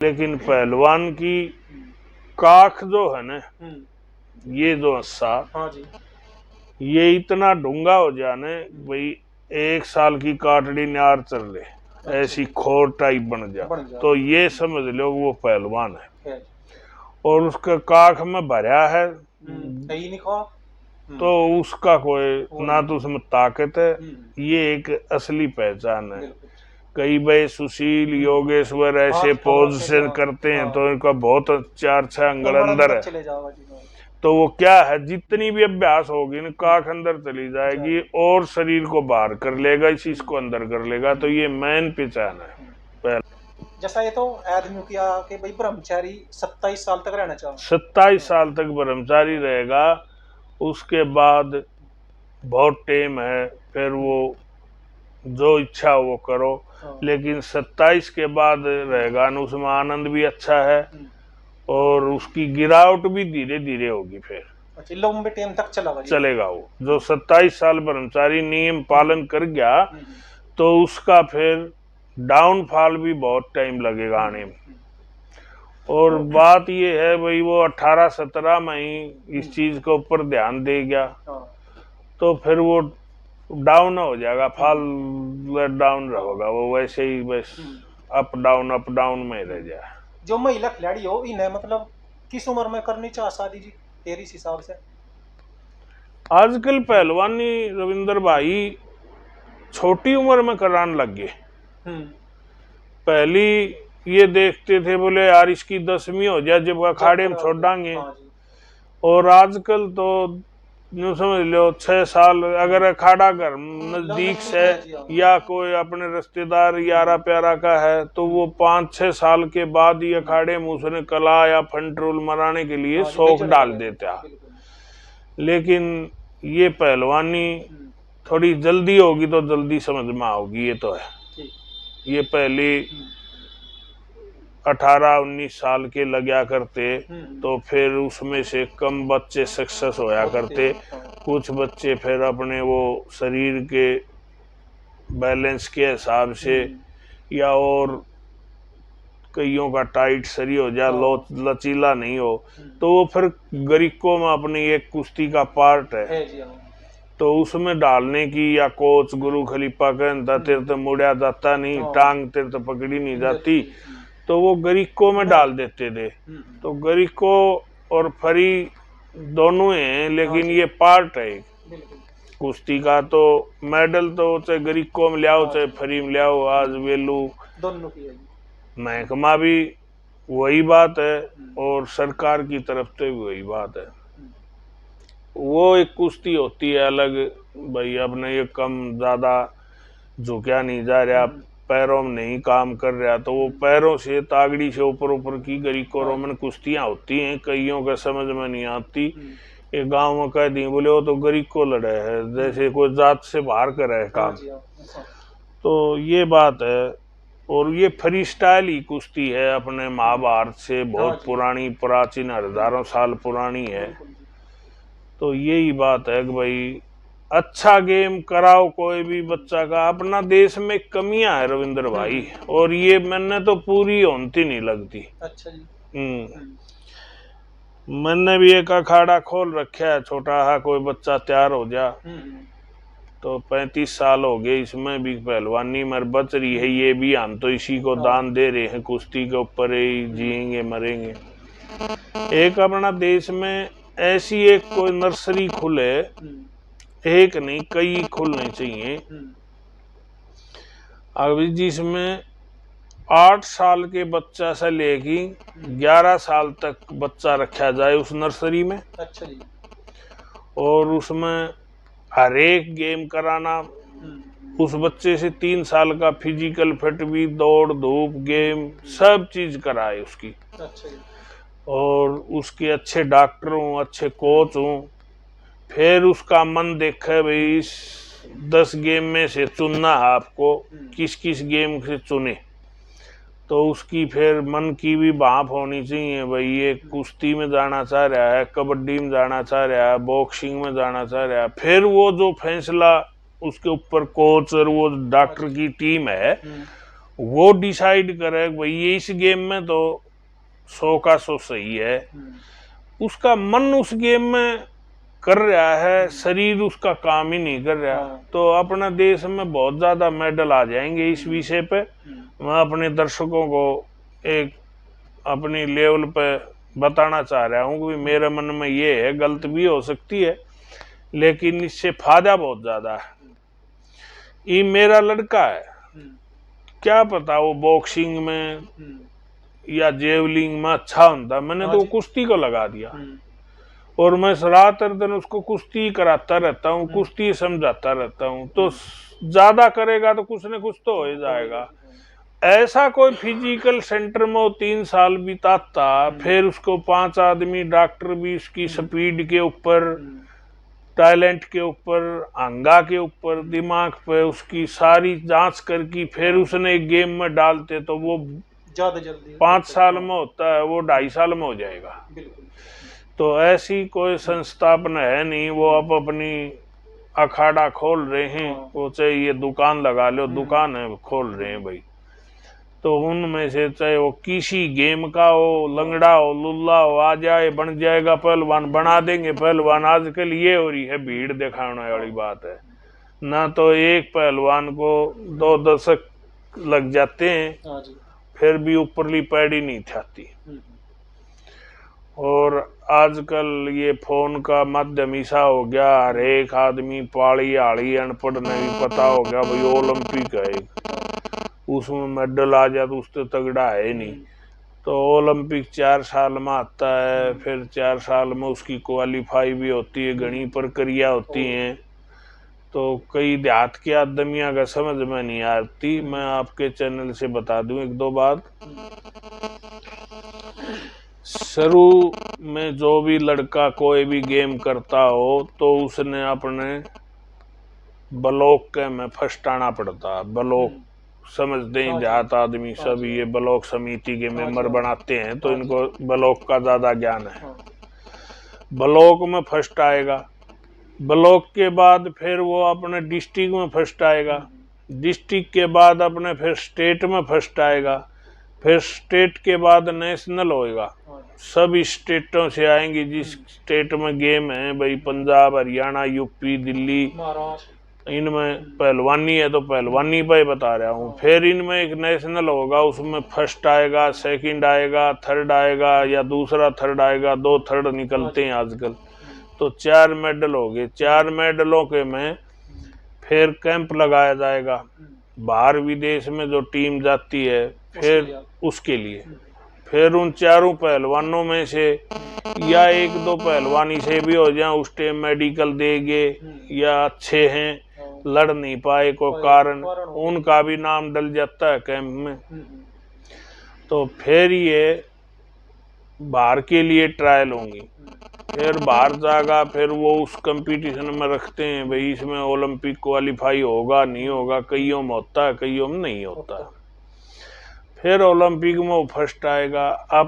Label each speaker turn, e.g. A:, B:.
A: लेकिन पहलवान की काख जो है ना, ये जो हिस्सा,
B: हाँ जी,
A: ये इतना डूंगा हो जाने भाई 1 साल की काटड़ी नार चल ले, ऐसी खोर टाइप बन जा, तो ये समझ लो वो पहलवान है। और उसका काख में भरा है तो उसका कोई ना तो उसमें ताकत है, ये एक असली पहचान है। कई भाई सुशील योगेश्वर ऐसे पोजीशन करते हैं तो इनका बहुत 4-6 अंगल अंदर है, तो वो क्या है जितनी भी अभ्यास होगी ना काख अंदर चली जाएगी और शरीर को बाहर कर लेगा, इस चीज को अंदर कर लेगा, तो ये मेन पहचान है।
B: जैसा ये तो आदमी किया कि भाई ब्रह्मचारी 27 साल तक रहना चाहिए,
A: 27 साल तक ब्रह्मचारी रहेगा, उसके बाद बहुत टाइम है, फिर वो जो इच्छा वो करो, लेकिन 27 के बाद रहेगा न, उसमें आनंद भी अच्छा है और उसकी गिरावट भी धीरे धीरे होगी, फिर
B: लंबे टाइम तक
A: चलेगा वो। जो 27 साल ब्रह्मचारी नियम पालन कर गया तो उसका फिर डाउनफॉल भी बहुत टाइम लगेगा आने में। और बात ये है भाई वो 18-17 में ही इस चीज के ऊपर ध्यान दे गया तो फिर वो डाउन हो जाएगा, फॉल डाउन रहेगा वो, वैसे ही बस अप डाउन में रह जाए।
B: जो महिला खिलाड़ी हो इन्हें मतलब किस उम्र में करनी चाहिए शादी जी तेरे हिसाब से?
A: आजकल पहलवानी रविंदर भाई छोटी उम्र में कराने लग गए। पहली ये देखते थे बोले यार इसकी 10वीं हो जाए जब अखाड़े में छोड़ देंगे, और आजकल तो यूँ समझ लो 6 साल, अगर अखाड़ा घर नजदीक से या कोई अपने रिश्तेदार यारा प्यारा का है तो वो 5-6 साल के बाद ही अखाड़े में उसने कला या फंट्रोल मराने के लिए शौक डाल देता। लेकिन ये पहलवानी थोड़ी जल्दी होगी तो जल्दी समझ में आओगी, ये तो है। ये पहले 18-19 साल के लगा करते तो फिर उसमें से कम बच्चे सक्सेस होया करते, कुछ बच्चे फिर अपने वो शरीर के बैलेंस के हिसाब से या और कईयों का टाइट शरीर हो जा, लचीला नहीं हो, तो वो फिर गरीकों में अपनी एक कुश्ती का पार्ट है तो उसमें डालने की, या कोच गुरु खलीफा कहता तेरे तो मुड़िया जाता नहीं, टांग तेरे तो पकड़ी नहीं जाती, तो वो गरीको में डाल देते थे। तो गरीको और फरी दोनों हैं, लेकिन ये पार्ट है कुश्ती का, तो मेडल तो चाहे गरीको में ले आओ चाहे फरी में ले आओ, आज वेलू
B: दोनों की
A: महकमा भी वही बात है और सरकार की तरफ से भी वही बात है। वो एक कुश्ती होती है अलग भाई, अब नहीं ये कम ज्यादा झुका नहीं जा रहा, पैरों में नहीं काम कर रहा, तो वो पैरों से तागड़ी से ऊपर ऊपर की गरीको रोमन कुश्तियां होती हैं, कईयों का समझ में नहीं आती। ये गांव में कह दी बोले वो तो गरीको लड़े है, जैसे कोई जात से बाहर कर है काम, तो ये बात है। और ये फ्री स्टाइल ही कुश्ती है, अपने महाभारत से बहुत पुरानी प्राचीन हजारों साल पुरानी है, तो यही बात है कि भाई अच्छा गेम कराओ कोई भी बच्चा का। अपना देश में कमियां है रविंद्र भाई, और ये मैंने तो पूरी होती नहीं लगती।
B: अच्छा जी।
A: मैंने भी एक अखाड़ा खोल रखा है छोटा हा, कोई बच्चा तैयार हो जा तो 35 साल हो गए, इसमें भी पहलवानी मर बच रही है, ये भी हम तो इसी को दान दे रहे हैं, कुश्ती के ऊपर ही जिएंगे मरेंगे। एक अपना देश में ऐसी एक कोई नर्सरी खुले, एक नहीं कई खुलने चाहिए, अभी जिसमें 8 साल के बच्चा से लेके 11 साल तक बच्चा रखा जाए उस नर्सरी में।
B: अच्छा जी।
A: और उसमें हर एक गेम कराना, उस बच्चे से 3 साल का फिजिकल फिट भी, दौड़ धूप गेम सब चीज कराए उसकी।
B: अच्छा जी।
A: और उसके अच्छे डॉक्टर हूँ, अच्छे कोच हूँ, फिर उसका मन देखे भाई इस 10 गेम में से चुनना है आपको, किस किस गेम से चुने, तो उसकी फिर मन की भी भाप होनी चाहिए भाई, ये कुश्ती में जाना चाह रहा है, कबड्डी में जाना चाह रहा है, बॉक्सिंग में जाना चाह रहा है, फिर वो जो फैसला उसके ऊपर कोच और वो डॉक्टर की टीम है वो डिसाइड करे भाई ये इस गेम में तो 100 का 100 सही है, उसका मन उस गेम में कर रहा है, शरीर उसका काम ही नहीं कर रहा, तो अपना देश में बहुत ज्यादा मेडल आ जाएंगे इस विषय पे। मैं अपने दर्शकों को एक अपनी लेवल पे बताना चाह रहा हूँ कि मेरे मन में ये है, गलत भी हो सकती है लेकिन इससे फायदा बहुत ज्यादा है। ये मेरा लड़का है, क्या पता वो बॉक्सिंग में या जेवलिंग में अच्छा होता, मैंने तो कुश्ती को लगा दिया और मैं रात दिन उसको कुश्ती कराता रहता हूँ, कुश्ती समझाता रहता हूँ, तो ज्यादा करेगा तो कुछ न कुछ तो हो जाएगा। ऐसा कोई फिजिकल सेंटर में 3 साल बिताता, फिर उसको 5 आदमी डॉक्टर भी उसकी स्पीड के ऊपर, टैलेंट के ऊपर, अंगा के ऊपर, दिमाग पे उसकी सारी जांच करके फिर उसने एक गेम में डालते तो वो
B: ज्यादा जल्दी
A: 5 साल में होता है, वो 2.5 साल में हो जाएगा। तो ऐसी कोई संस्थापन है नहीं, वो अब अपनी अखाड़ा खोल रहे हैं, वो चाहे ये दुकान लगा लो, दुकान है खोल रहे हैं भाई, तो उनमें से चाहे वो किसी गेम का हो, लंगड़ा हो, लुल्ला हो, आ जाए बन जाएगा पहलवान, बना देंगे पहलवान। आजकल ये हो रही है भीड़ दिखाने वाली बात है ना, तो एक पहलवान को 2 दशक लग जाते हैं फिर भी ऊपरली पैड़ी नहीं थाती। और आजकल ये फोन का माध्यम ऐसा हो गया, हर एक आदमी पाड़ी आड़ी अनपढ़ नहीं पता हो गया भाई ओलंपिक है, उसमें मेडल आ जाए तो उससे तगड़ा है नहीं। तो ओलंपिक 4 साल में आता है, फिर 4 साल में उसकी क्वालिफाई भी होती है, घनी प्रक्रिया होती है, तो कई देहात के आदमियां का समझ में नहीं आती। मैं आपके चैनल से बता दूं 1-2 बात। शुरू में जो भी लड़का कोई भी गेम करता हो तो उसने अपने ब्लॉक के में फर्स्ट आना पड़ता। ब्लॉक समझते हैं देहात आदमी सब, ये ब्लॉक समिति के मेंबर बनाते हैं तो इनको ब्लॉक का ज्यादा ज्ञान है। ब्लॉक में फर्स्ट आएगा, ब्लॉक के बाद फिर वो अपने डिस्ट्रिक्ट में फर्स्ट आएगा, डिस्ट्रिक्ट के बाद अपने फिर स्टेट में फर्स्ट आएगा, फिर स्टेट के बाद नेशनल होएगा। सब स्टेटों से आएंगे, जिस स्टेट में गेम है भाई, पंजाब, हरियाणा, यूपी, दिल्ली, इनमें पहलवानी है तो पहलवानी पे बता रहा हूँ। फिर इनमें एक नेशनल होगा, उसमें फर्स्ट आएगा, सेकंड आएगा, थर्ड आएगा, या दूसरा थर्ड आएगा, 2 थर्ड निकलते हैं आजकल, तो 4 मेडल हो गए। 4 मेडलों के में फिर कैंप लगाया जाएगा, बाहर विदेश में जो टीम जाती है फिर उसके लिए, फिर उन 4 पहलवानों में से या 1-2 पहलवानी से भी हो जाए, उस टाइम मेडिकल देंगे या अच्छे हैं, लड़ नहीं पाए को कारण, उनका भी नाम डल जाता है कैंप में। तो फिर ये बाहर के लिए ट्रायल होंगी, फिर बाहर जाएगा, फिर वो उस कंपटीशन में रखते हैं भाई इसमें ओलंपिक क्वालिफाई होगा नहीं होगा, कईयों में होता है कईयों में नहीं होता, फिर ओलंपिक में वो फर्स्ट आएगा। अब